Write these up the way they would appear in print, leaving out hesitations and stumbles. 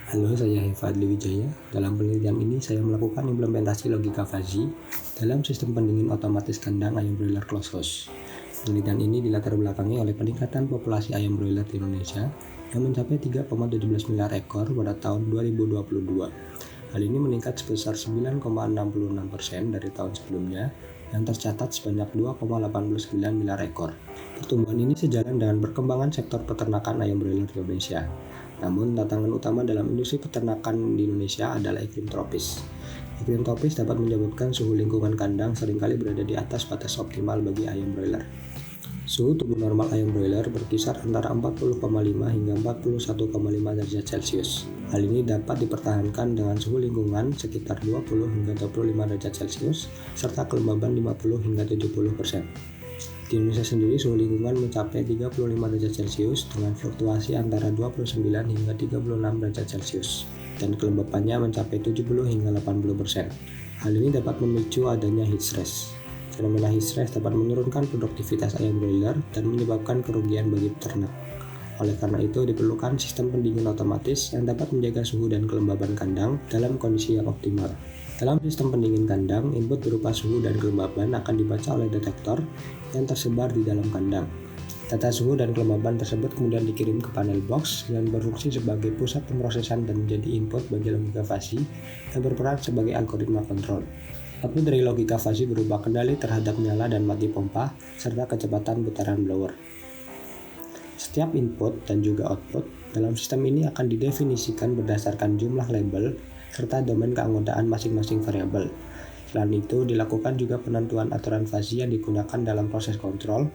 Halo, saya Fadli Wijaya. Dalam penelitian ini, saya melakukan implementasi logika fuzzy dalam sistem pendingin otomatis kandang ayam broiler closed house. Penelitian ini dilatar belakangi oleh peningkatan populasi ayam broiler di Indonesia yang mencapai 3,17 miliar ekor pada tahun 2022. Hal ini meningkat sebesar 9,66% dari tahun sebelumnya yang tercatat sebanyak 2,89 miliar ekor. Pertumbuhan ini sejalan dengan perkembangan sektor peternakan ayam broiler di Indonesia. Namun, tantangan utama dalam industri peternakan di Indonesia adalah iklim tropis. Iklim tropis dapat menyebabkan suhu lingkungan kandang seringkali berada di atas batas optimal bagi ayam broiler. Suhu tubuh normal ayam broiler berkisar antara 40,5 hingga 41,5 derajat Celcius. Hal ini dapat dipertahankan dengan suhu lingkungan sekitar 20 hingga 25 derajat Celcius serta kelembaban 50 hingga 70%. Di Indonesia sendiri suhu lingkungan mencapai 35 derajat Celcius dengan fluktuasi antara 29 hingga 36 derajat Celcius dan kelembapannya mencapai 70 hingga 80%. Hal ini dapat memicu adanya heat stress. Fenomena heat stress dapat menurunkan produktivitas ayam broiler dan menyebabkan kerugian bagi peternak. Oleh karena itu, diperlukan sistem pendingin otomatis yang dapat menjaga suhu dan kelembaban kandang dalam kondisi yang optimal. Dalam sistem pendingin kandang, input berupa suhu dan kelembaban akan dibaca oleh detektor yang tersebar di dalam kandang. Data suhu dan kelembaban tersebut kemudian dikirim ke panel box yang berfungsi sebagai pusat pemrosesan dan menjadi input bagi logika fuzzy yang berperan sebagai algoritma kontrol. Output dari logika fuzzy berupa kendali terhadap nyala dan mati pompa serta kecepatan putaran blower. Setiap input dan juga output dalam sistem ini akan didefinisikan berdasarkan jumlah label serta domain keanggotaan masing-masing variabel. Selain itu, dilakukan juga penentuan aturan fuzzy yang digunakan dalam proses kontrol.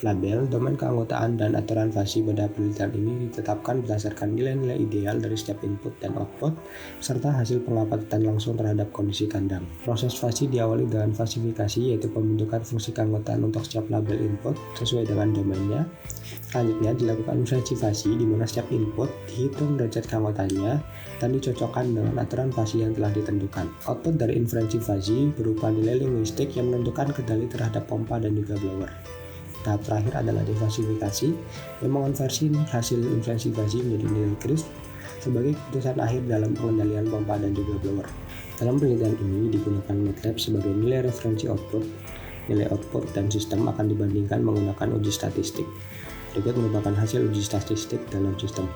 Label, domain keanggotaan, dan aturan fuzzy pada penelitian ini ditetapkan berdasarkan nilai-nilai ideal dari setiap input dan output, serta hasil pengamatan langsung terhadap kondisi kandang. Proses fuzzy diawali dengan falsifikasi, yaitu pembentukan fungsi keanggotaan untuk setiap label input sesuai dengan domainnya. Selanjutnya dilakukan inferensi fuzzy di mana setiap input dihitung derajat keanggotaannya dan dicocokkan dengan aturan fuzzy yang telah ditentukan. Output dari inferensi fuzzy berupa nilai linguistik yang menentukan kendali terhadap pompa dan juga blower. Tahap terakhir adalah defalsifikasi yang mengonversi hasil inferensi fuzzy menjadi nilai crisp sebagai keputusan akhir dalam pengendalian pompa dan juga blower. Dalam penelitian ini digunakan MATLAB sebagai nilai referensi output. Nilai output dan sistem akan dibandingkan menggunakan uji statistik. Berikut merupakan hasil uji statistik dalam sistem.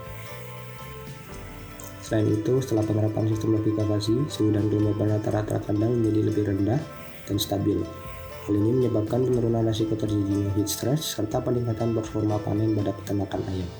Selain itu, setelah penerapan sistem logika fuzzy, suhu dan kelembaban rata-rata kandang menjadi lebih rendah dan stabil. Hal ini menyebabkan penurunan risiko terjadinya heat stress serta peningkatan performa panen pada peternakan ayam.